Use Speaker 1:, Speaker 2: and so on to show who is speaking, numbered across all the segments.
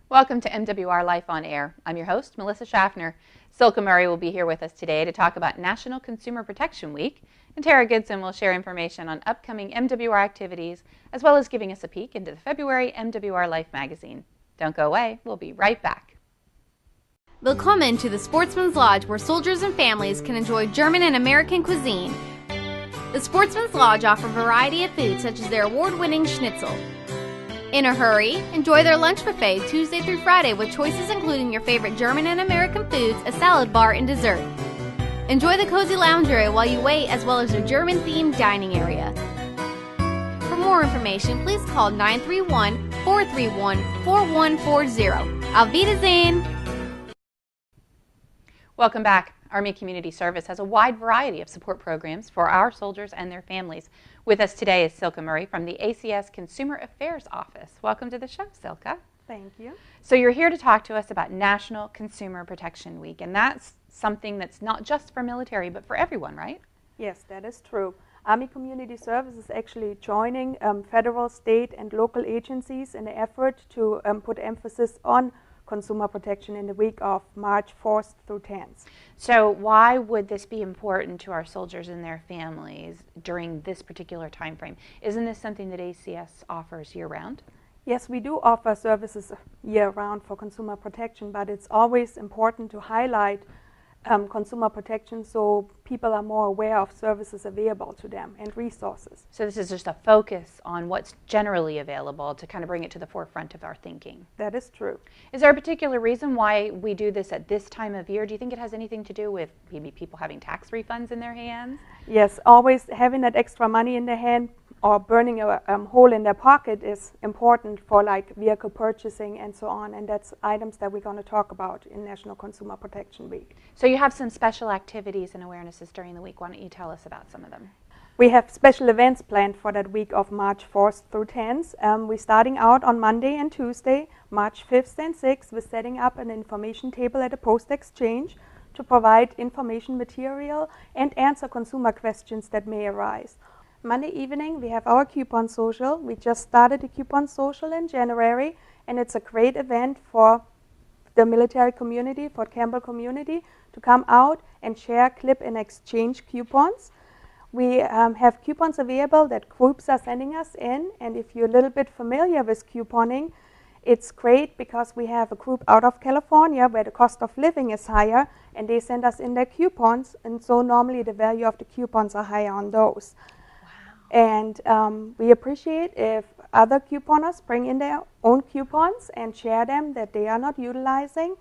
Speaker 1: Welcome to MWR Life on Air. I'm your host, Melissa Schaffner. Silke Murray will be here with us today to talk about National Consumer Protection Week, and Tara Goodson will share information on upcoming MWR activities, as well as giving us a peek into the February MWR Life Magazine. Don't go away. We'll be right back.
Speaker 2: Willkommen to the Sportsman's Lodge, where soldiers and families can enjoy German and American cuisine. The Sportsman's Lodge offers a variety of foods, such as their award-winning schnitzel. In a hurry, enjoy their lunch buffet Tuesday through Friday with choices including your favorite German and American foods, a salad bar, and dessert. Enjoy the cozy lounge area while you wait, as well as their German-themed dining area. For more information, please call 931-431-4140. Auf Wiedersehen!
Speaker 1: Welcome back. Army Community Service has a wide variety of support programs for our soldiers and their families. With us today is Silke Murray from the ACS Consumer Affairs Office. Welcome to the show, Silke.
Speaker 3: Thank you.
Speaker 1: So you're here to talk to us about National Consumer Protection Week, and that's something that's not just for military, but for everyone, right?
Speaker 3: Yes, that is true. Army Community Service is actually joining federal, state, and local agencies in the effort to put emphasis on consumer protection in the week of March 4th through 10th.
Speaker 1: So why would this be important to our soldiers and their families during this particular time frame? Isn't this something that ACS offers year-round?
Speaker 3: Yes, we do offer services year-round for consumer protection, but it's always important to highlight consumer protection so people are more aware of services available to them and resources.
Speaker 1: So this is just a focus on what's generally available to kind of bring it to the forefront of our thinking.
Speaker 3: That is true.
Speaker 1: Is there a particular reason why we do this at this time of year? Do you think it has anything to do with maybe people having tax refunds in their hands?
Speaker 3: Yes, always having that extra money in their hand or burning a hole in their pocket is important for like vehicle purchasing and so on, and that's items that we're going to talk about in National Consumer Protection Week.
Speaker 1: So you have some special activities and awarenesses during the week. Why don't you tell us about some of them?
Speaker 3: We have special events planned for that week of March 4th through 10th. We're starting out on Monday and Tuesday, March 5th and 6th, with setting up an information table at a post exchange to provide information material and answer consumer questions that may arise. Monday evening, we have our coupon social. We just started the coupon social in January, and it's a great event for the military community, for Campbell community, to come out and share, clip, and exchange coupons. We have coupons available that groups are sending us in, and if you're a little bit familiar with couponing, it's great because we have a group out of California where the cost of living is higher, and they send us in their coupons, and so normally the value of the coupons are higher on those. And we appreciate if other couponers bring in their own coupons and share them that they are not utilizing.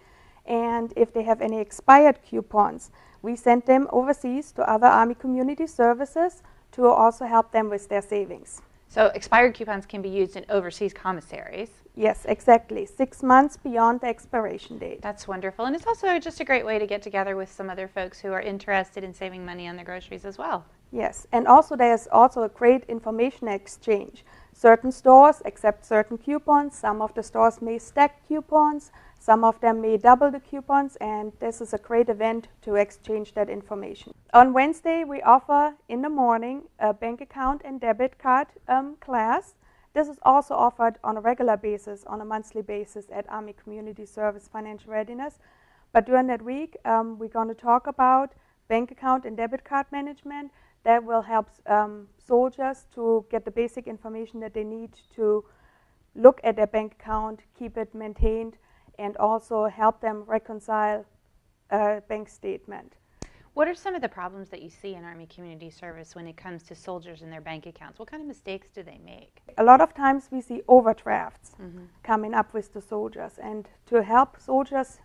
Speaker 3: And if they have any expired coupons, we send them overseas to other Army Community Services to also help them with their savings.
Speaker 1: So expired coupons can be used in overseas commissaries.
Speaker 3: Yes, exactly. 6 months beyond the expiration date.
Speaker 1: That's wonderful. And it's also just a great way to get together with some other folks who are interested in saving money on their groceries as well.
Speaker 3: Yes, and also there's also a great information exchange. Certain stores accept certain coupons. Some of the stores may stack coupons. Some of them may double the coupons, and this is a great event to exchange that information. On Wednesday, we offer in the morning a bank account and debit card class. This is also offered on a regular basis, on a monthly basis at Army Community Service Financial Readiness. But during that week, we're going to talk about bank account and debit card management. That will help soldiers to get the basic information that they need to look at their bank account, keep it maintained, and also help them reconcile a bank statement.
Speaker 1: What are some of the problems that you see in Army Community Service when it comes to soldiers and their bank accounts? What kind of mistakes do they make?
Speaker 3: A lot of times we see overdrafts coming up with the soldiers, and to help soldiers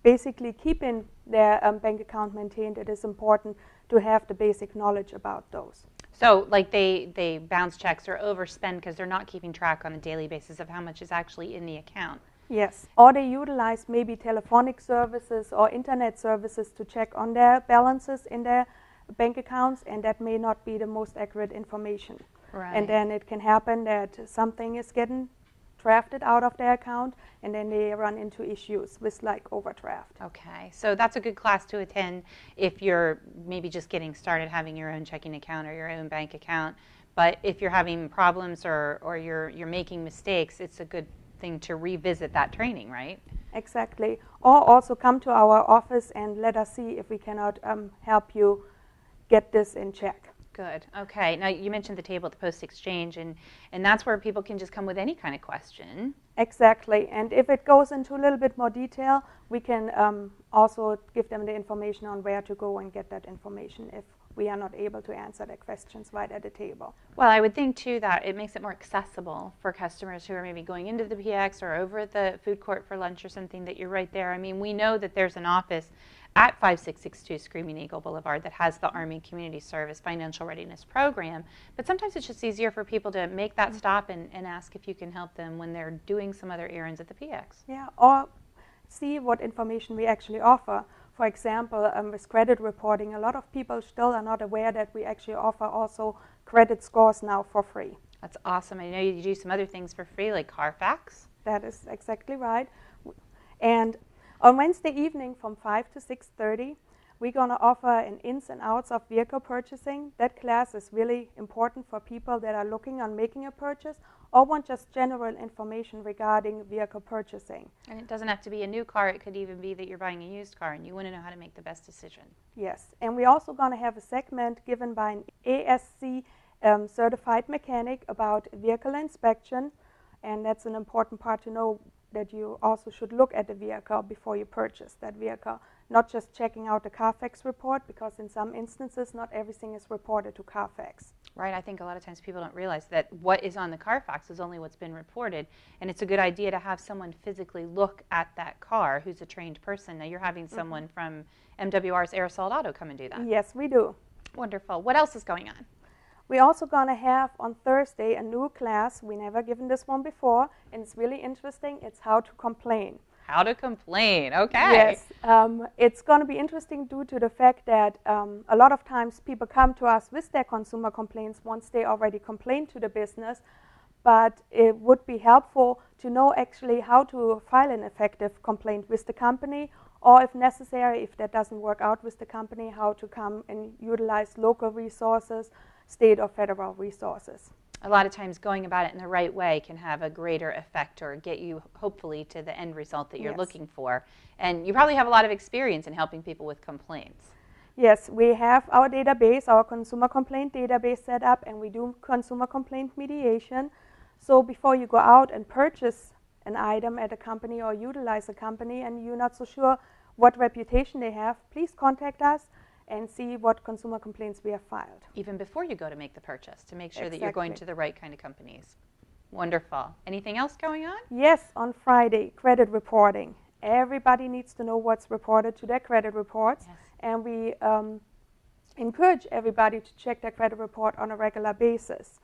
Speaker 3: basically keeping their bank account maintained, it is important to have the basic knowledge about those.
Speaker 1: So like they bounce checks or overspend because they're not keeping track on a daily basis of how much is actually in the account.
Speaker 3: Yes, or they utilize maybe telephonic services or internet services to check on their balances in their bank accounts, and that may not be the most accurate information.
Speaker 1: Right.
Speaker 3: And then it can happen that something is getting drafted out of their account, and then they run into issues with like overdraft.
Speaker 1: Okay, so that's a good class to attend if you're maybe just getting started having your own checking account or your own bank account. But if you're having problems or you're making mistakes, it's a good thing to revisit that training, right?
Speaker 3: Exactly. Or also come to our office and let us see if we cannot help you get this in check.
Speaker 1: Good. Okay. Now, you mentioned the table at the Post Exchange, and that's where people can just come with any kind of question.
Speaker 3: Exactly. And if it goes into a little bit more detail, we can also give them the information on where to go and get that information if we are not able to answer their questions right at the table.
Speaker 1: Well, I would think, too, that it makes it more accessible for customers who are maybe going into the PX or over at the food court for lunch or something, that you're right there. I mean, we know that there's an office at 5662 Screaming Eagle Boulevard that has the Army Community Service Financial Readiness Program, but sometimes it's just easier for people to make that stop and ask if you can help them when they're doing some other errands at the PX.
Speaker 3: Yeah, or see what information we actually offer. For example, with credit reporting, a lot of people still are not aware that we actually offer also credit scores now for free.
Speaker 1: That's awesome. I know you do some other things for free, like Carfax.
Speaker 3: That is exactly right. And on Wednesday evening from 5 to 6:30, we're going to offer an ins and outs of vehicle purchasing. That class is really important for people that are looking on making a purchase or want just general information regarding vehicle purchasing.
Speaker 1: And it doesn't have to be a new car. It could even be that you're buying a used car and you want to know how to make the best decision.
Speaker 3: Yes, and we're also going to have a segment given by an ASC certified mechanic about vehicle inspection, and that's an important part to know, that you also should look at the vehicle before you purchase that vehicle, not just checking out the Carfax report, because in some instances not everything is reported to Carfax.
Speaker 1: Right, I think a lot of times people don't realize that what is on the Carfax is only what's been reported, and it's a good idea to have someone physically look at that car who's a trained person. Now, you're having someone from MWR's Aerosol Auto come and do that.
Speaker 3: Yes, we do.
Speaker 1: Wonderful. What else is going on?
Speaker 3: We're also going to have on Thursday a new class. We never given this one before, and it's really interesting. It's how to complain.
Speaker 1: How to complain, okay.
Speaker 3: Yes, it's going to be interesting due to the fact that a lot of times people come to us with their consumer complaints once they already complained to the business, but it would be helpful to know actually how to file an effective complaint with the company, or if necessary, if that doesn't work out with the company, how to come and utilize local resources, state or federal resources.
Speaker 1: A lot of times going about it in the right way can have a greater effect or get you hopefully to the end result that you're looking for. And you probably have a lot of experience in helping people with complaints.
Speaker 3: Yes, we have our database, our consumer complaint database set up, and we do consumer complaint mediation. So before you go out and purchase an item at a company or utilize a company and you're not so sure what reputation they have, please contact us and see what consumer complaints we have filed.
Speaker 1: Even before you go to make the purchase, to make sure that you're going to the right kind of companies. Wonderful. Anything else going on?
Speaker 3: Yes, on Friday, credit reporting. Everybody needs to know what's reported to their credit reports, and we encourage everybody to check their credit report on a regular basis.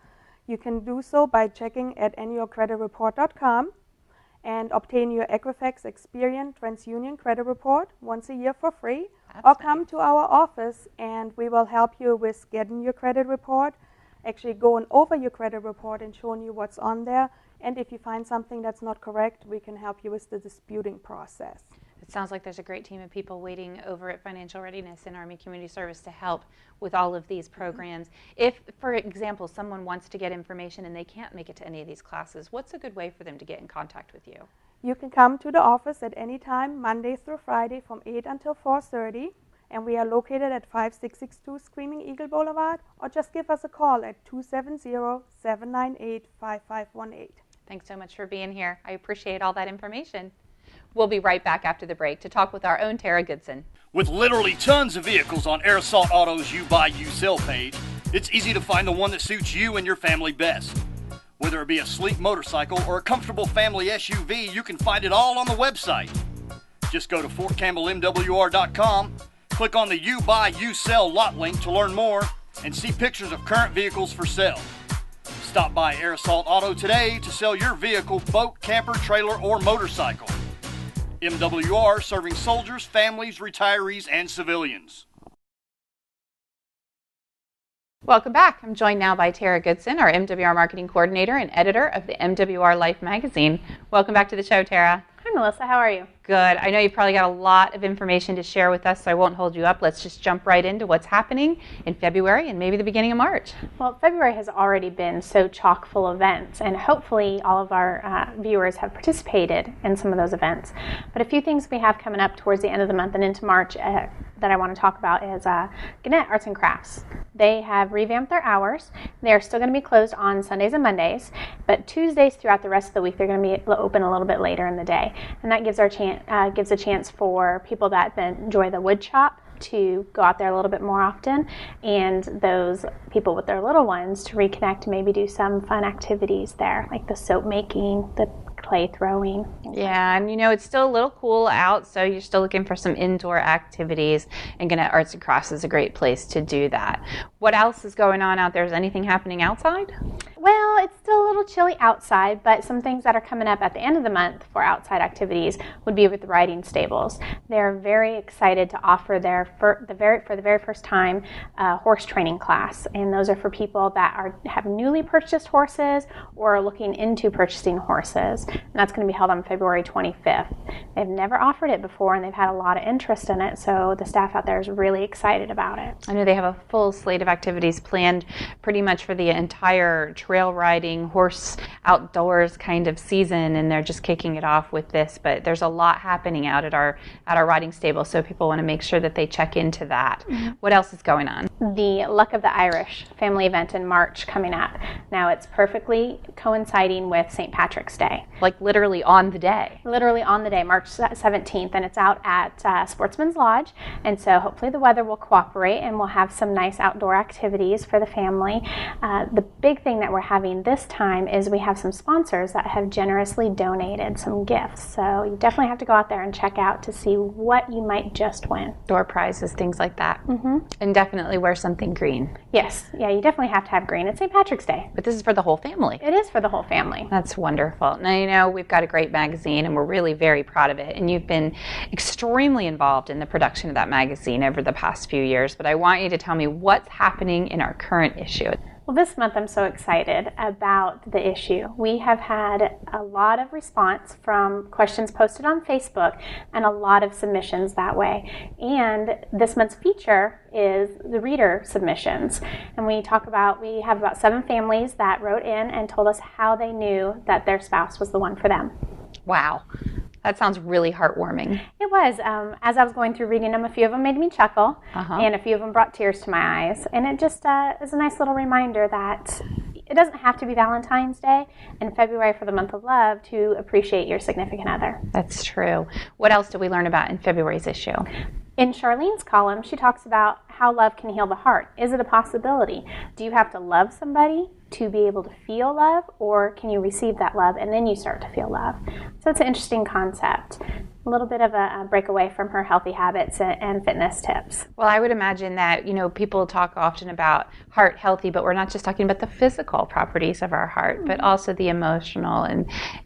Speaker 3: You can do so by checking at annualcreditreport.com and obtain your Equifax Experian TransUnion credit report once a year for free. Or come to our office and we will help you with getting your credit report, actually going over your credit report and showing you what's on there. And if you find something that's not correct, we can help you with the disputing process.
Speaker 1: It sounds like there's a great team of people waiting over at Financial Readiness and Army Community Service to help with all of these programs. If, for example, someone wants to get information and they can't make it to any of these classes, what's a good way for them to get in contact with you?
Speaker 3: You can come to the office at any time, Monday through Friday from 8 until 4:30, and we are located at 5662 Screaming Eagle Boulevard, or just give us a call at 270-798-5518.
Speaker 1: Thanks so much for being here. I appreciate all that information. We'll be right back after the break to talk with our own Tara Goodson.
Speaker 4: With literally tons of vehicles on Aerosol Auto's You Buy, You Sell page, it's easy to find the one that suits you and your family best. Whether it be a sleek motorcycle or a comfortable family SUV, you can find it all on the website. Just go to FortCampbellMWR.com, click on the You Buy, You Sell lot link to learn more, and see pictures of current vehicles for sale. Stop by Aerosol Auto today to sell your vehicle, boat, camper, trailer, or motorcycle. MWR, serving soldiers, families, retirees, and civilians.
Speaker 1: Welcome back. I'm joined now by Tara Goodson, our MWR Marketing Coordinator and editor of the MWR Life Magazine. Welcome back to the show, Tara.
Speaker 5: Hi, Melissa. How are you?
Speaker 1: Good. I know you've probably got a lot of information to share with us, so I won't hold you up. Let's just jump right into what's happening in February and maybe the beginning of March.
Speaker 5: Well, February has already been so chock full of events, and hopefully all of our viewers have participated in some of those events. But a few things we have coming up towards the end of the month and into March that I want to talk about is Gannett Arts and Crafts. They have revamped their hours. They're still going to be closed on Sundays and Mondays, but Tuesdays throughout the rest of the week they're going to be open a little bit later in the day, and that gives a chance for people that enjoy the wood shop to go out there a little bit more often, and those people with their little ones to reconnect and maybe do some fun activities there, like the soap making, the clay throwing.
Speaker 1: Yeah, and it's still a little cool out, so you're still looking for some indoor activities, and Gannett Arts and Crafts is a great place to do that. What else is going on out there? Is anything happening outside?
Speaker 5: Well, it's still a little chilly outside, but some things that are coming up at the end of the month for outside activities would be with the riding stables. They're very excited to offer for the very first time horse training class, and those are for people that have newly purchased horses or are looking into purchasing horses. And that's going to be held on February 25th. They've never offered it before, and they've had a lot of interest in it, so the staff out there is really excited about it.
Speaker 1: I know they have a full slate of activities planned pretty much for the entire trail riding, horse outdoors kind of season, and they're just kicking it off with this. But there's a lot happening out at our riding stable, so people want to make sure that they check into that. Mm-hmm. What else is going on?
Speaker 5: The Luck of the Irish family event in March coming up. Now it's perfectly coinciding with St. Patrick's Day.
Speaker 1: Like literally on the day.
Speaker 5: Literally on the day, March 17th, and it's out at Sportsman's Lodge, and so hopefully the weather will cooperate and we'll have some nice outdoor activities for the family. The big thing that we're having this time is we have some sponsors that have generously donated some gifts, so you definitely have to go out there and check out to see what you might just win.
Speaker 1: Door prizes, things like that.
Speaker 5: Mm-hmm.
Speaker 1: And definitely wear something green.
Speaker 5: Yes, yeah, you definitely have to have green. It's St. Patrick's Day.
Speaker 1: But this is for the whole family.
Speaker 5: It is for the whole family.
Speaker 1: That's wonderful. Now, we've got a great magazine, and we're really very proud of it. And you've been extremely involved in the production of that magazine over the past few years. But I want you to tell me what's happening in our current issue.
Speaker 5: Well, this month I'm so excited about the issue. We have had a lot of response from questions posted on Facebook and a lot of submissions that way. And this month's feature is the reader submissions. And we have about 7 families that wrote in and told us how they knew that their spouse was the one for them.
Speaker 1: Wow. That sounds really heartwarming.
Speaker 5: It was. As I was going through reading them, a few of them made me chuckle, and a few of them brought tears to my eyes. And it just is a nice little reminder that it doesn't have to be Valentine's Day and February for the month of love to appreciate your significant other.
Speaker 1: That's true. What else did we learn about in February's issue?
Speaker 5: In Charlene's column, she talks about how love can heal the heart. Is it a possibility? Do you have to love somebody to be able to feel love, or can you receive that love and then you start to feel love? So it's an interesting concept. A little bit of a breakaway from her healthy habits and fitness tips.
Speaker 1: Well, I would imagine that, people talk often about heart healthy, but we're not just talking about the physical properties of our heart, but also the emotional,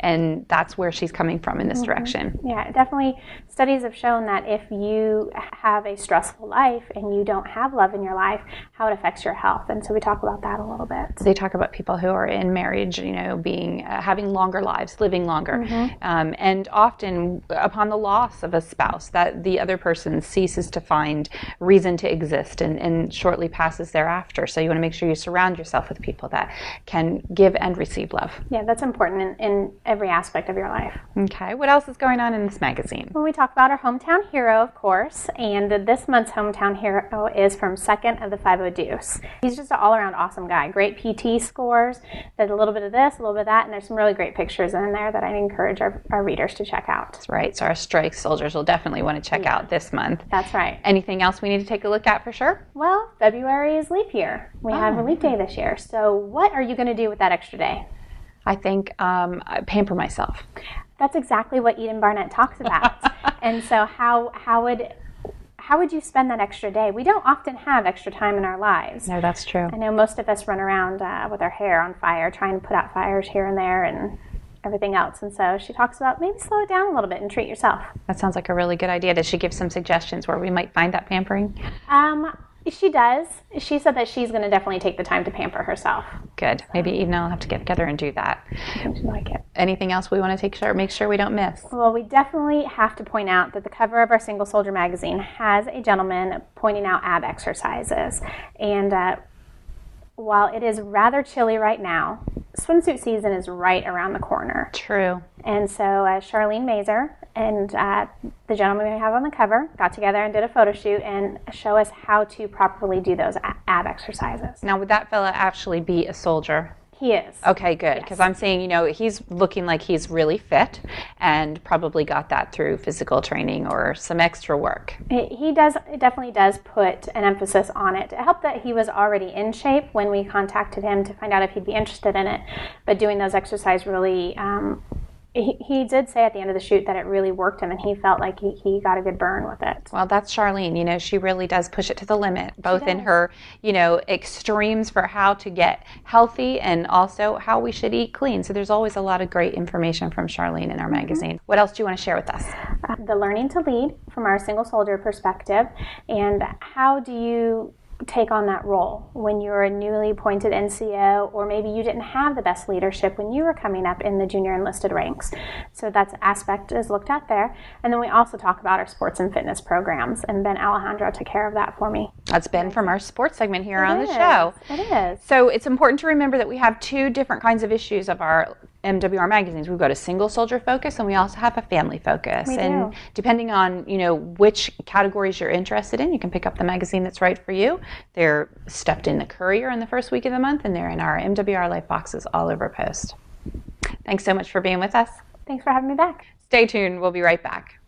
Speaker 1: and that's where she's coming from in this direction.
Speaker 5: Yeah, definitely. Studies have shown that if you have a stressful life and you don't have love in your life, how it affects your health. And so we talk about that a little bit.
Speaker 1: So they talk about people who are in marriage, being having longer lives, living longer, and often upon the loss of a spouse, that the other person ceases to find reason to exist and shortly passes thereafter. So you want to make sure you surround yourself with people that can give and receive love.
Speaker 5: Yeah, that's important in every aspect of your life.
Speaker 1: Okay, what else is going on in this magazine?
Speaker 5: Well, we talk about our hometown hero, of course, and this month's hometown hero is from 2nd of the 50 Deuce. He's just an all-around awesome guy. Great PT scores, did a little bit of this, a little bit of that, and there's some really great pictures in there that I'd encourage our readers to check out.
Speaker 1: That's right, so our strike soldiers will definitely want to check out this month.
Speaker 5: That's right.
Speaker 1: Anything else we need to take a look at for sure?
Speaker 5: Well, February is leap year. We have a leap day this year. So what are you going to do with that extra day?
Speaker 1: I think pamper myself.
Speaker 5: That's exactly what Eden Barnett talks about. And so how would you spend that extra day? We don't often have extra time in our lives.
Speaker 1: No, that's true.
Speaker 5: I know most of us run around with our hair on fire, trying to put out fires here and there and everything else. And so she talks about maybe slow it down a little bit and treat yourself.
Speaker 1: That sounds like a really good idea. Does she give some suggestions where we might find that pampering?
Speaker 5: She does. She said that she's going to definitely take the time to pamper herself.
Speaker 1: Good. Maybe Eve and I will have to get together and do that.
Speaker 5: I think she'd like it.
Speaker 1: Anything else we want to make sure we don't miss?
Speaker 5: Well, we definitely have to point out that the cover of our Single Soldier magazine has a gentleman pointing out ab exercises. And while it is rather chilly right now, swimsuit season is right around the corner.
Speaker 1: True.
Speaker 5: And so Charlene Mazer and the gentleman we have on the cover got together and did a photo shoot and show us how to properly do those ab exercises.
Speaker 1: Now, would that fella actually be a soldier?
Speaker 5: He is.
Speaker 1: Okay, good. Because I'm saying, he's looking like he's really fit and probably got that through physical training or some extra work.
Speaker 5: It definitely does put an emphasis on it. It helped that he was already in shape when we contacted him to find out if he'd be interested in it. But doing those exercises really, he did say at the end of the shoot that it really worked him and he felt like he got a good burn with it.
Speaker 1: Well, that's Charlene. She really does push it to the limit, both in her, extremes for how to get healthy and also how we should eat clean. So there's always a lot of great information from Charlene in our magazine. What else do you want to share with us?
Speaker 5: The learning to lead from our single soldier perspective, and how do you take on that role when you're a newly appointed NCO, or maybe you didn't have the best leadership when you were coming up in the junior enlisted ranks. So that aspect is looked at there. And then we also talk about our sports and fitness programs, and Ben Alejandro took care of that for me.
Speaker 1: That's Ben from our sports segment here on the show.
Speaker 5: It is.
Speaker 1: So it's important to remember that we have two different kinds of issues of our MWR magazines. We've got a single soldier focus and we also have a family focus. And depending on, which categories you're interested in, you can pick up the magazine that's right for you. They're stuffed in the Courier in the first week of the month, and they're in our MWR Life boxes all over Post. Thanks so much for being with us.
Speaker 5: Thanks for having me back.
Speaker 1: Stay tuned. We'll be right back.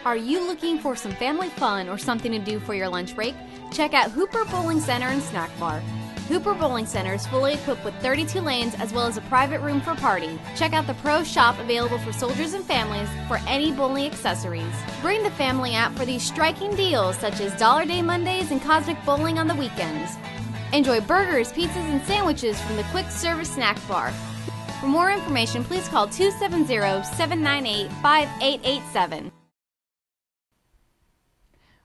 Speaker 2: Are you looking for some family fun or something to do for your lunch break? Check out Hooper Bowling Center and Snack Bar. Hooper Bowling Center is fully equipped with 32 lanes as well as a private room for party. Check out the Pro Shop available for soldiers and families for any bowling accessories. Bring the family out for these striking deals such as Dollar Day Mondays and Cosmic Bowling on the weekends. Enjoy burgers, pizzas, and sandwiches from the quick service snack bar. For more information, please call 270-798-5887.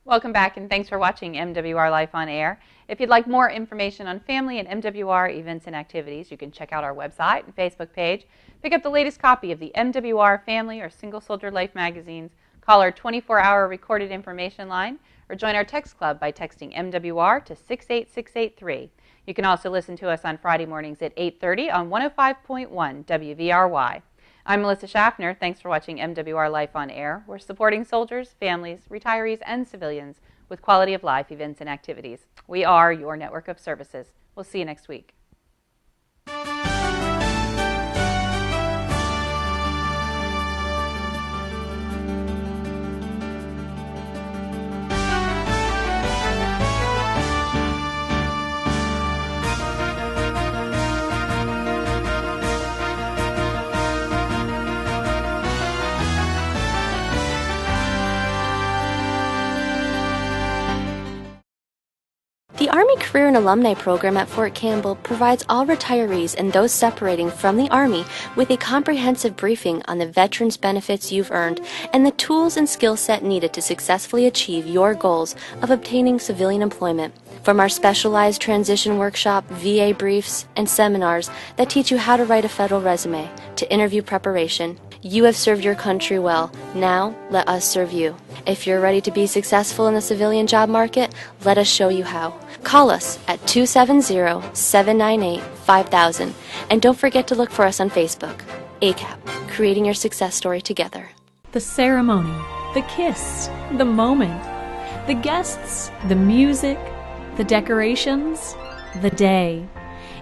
Speaker 1: Welcome back, and thanks for watching MWR Life on Air. If you'd like more information on family and MWR events and activities, you can check out our website and Facebook page. Pick up the latest copy of the MWR Family or Single Soldier Life magazines. Call our 24-hour recorded information line or join our text club by texting MWR to 68683. You can also listen to us on Friday mornings at 8:30 on 105.1 WVRY. I'm Melissa Schaffner. Thanks for watching MWR Life on Air. We're supporting soldiers, families, retirees, and civilians with quality of life events and activities. We are your network of services. We'll see you next week.
Speaker 6: The Army Career and Alumni Program at Fort Campbell provides all retirees and those separating from the Army with a comprehensive briefing on the veterans benefits you've earned and the tools and skill set needed to successfully achieve your goals of obtaining civilian employment. From our specialized transition workshop, VA briefs, and seminars that teach you how to write a federal resume, to interview preparation, you have served your country well. Now, let us serve you. If you're ready to be successful in the civilian job market, let us show you how. Call us at 270-798-5000. And don't forget to look for us on Facebook. ACAP, creating your success story together.
Speaker 7: The ceremony, the kiss, the moment, the guests, the music, the decorations, the day.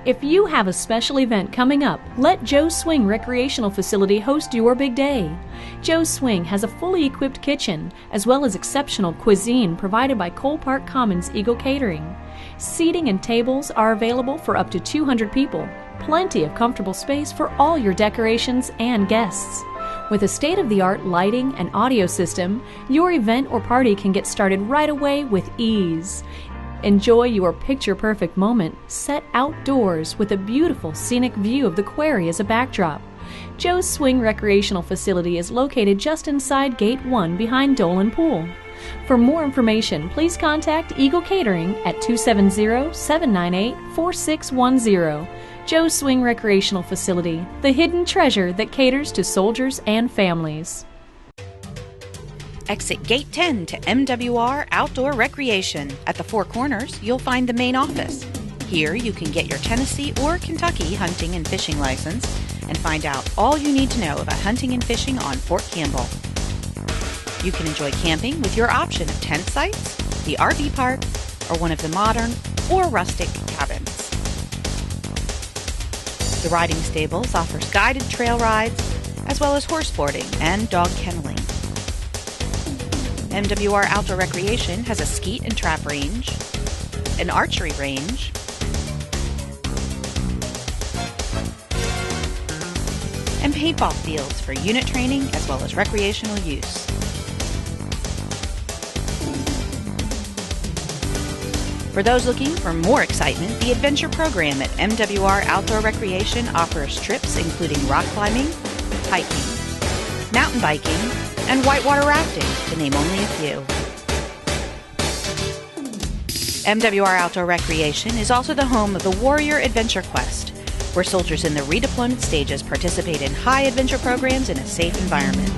Speaker 7: If you have a special event coming up, let Joe's Swing Recreational Facility host your big day. Joe's Swing has a fully equipped kitchen, as well as exceptional cuisine provided by Cole Park Commons Eagle Catering. Seating and tables are available for up to 200 people. Plenty of comfortable space for all your decorations and guests. With a state-of-the-art lighting and audio system, your event or party can get started right away with ease. Enjoy your picture-perfect moment set outdoors with a beautiful scenic view of the quarry as a backdrop. Joe's Swing Recreational Facility is located just inside Gate 1 behind Dolan Pool. For more information, please contact Eagle Catering at 270-798-4610. Joe's Swing Recreational Facility, the hidden treasure that caters to soldiers and families.
Speaker 8: Exit Gate 10 to MWR Outdoor Recreation. At the Four Corners, you'll find the main office. Here you can get your Tennessee or Kentucky hunting and fishing license and find out all you need to know about hunting and fishing on Fort Campbell. You can enjoy camping with your option of tent sites, the RV park, or one of the modern or rustic cabins. The Riding Stables offers guided trail rides as well as horse boarding and dog kenneling. MWR Outdoor Recreation has a skeet and trap range, an archery range, and paintball fields for unit training as well as recreational use. For those looking for more excitement, the Adventure Program at MWR Outdoor Recreation offers trips including rock climbing, hiking, mountain biking, and whitewater rafting, to name only a few. MWR Outdoor Recreation is also the home of the Warrior Adventure Quest, where soldiers in the redeployment stages participate in high adventure programs in a safe environment.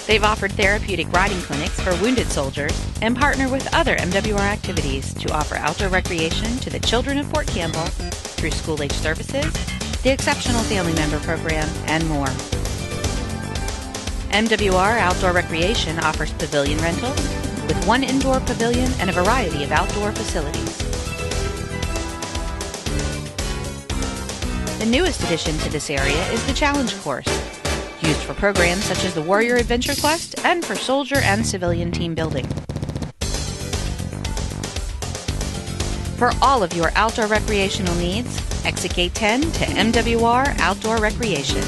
Speaker 8: They've offered therapeutic riding clinics for wounded soldiers and partner with other MWR activities to offer outdoor recreation to the children of Fort Campbell through school-age services, the Exceptional Family Member Program, and more. MWR Outdoor Recreation offers pavilion rentals with one indoor pavilion and a variety of outdoor facilities. The newest addition to this area is the Challenge Course, used for programs such as the Warrior Adventure Quest and for soldier and civilian team building. For all of your outdoor recreational needs, exit Gate 10 to MWR Outdoor Recreation.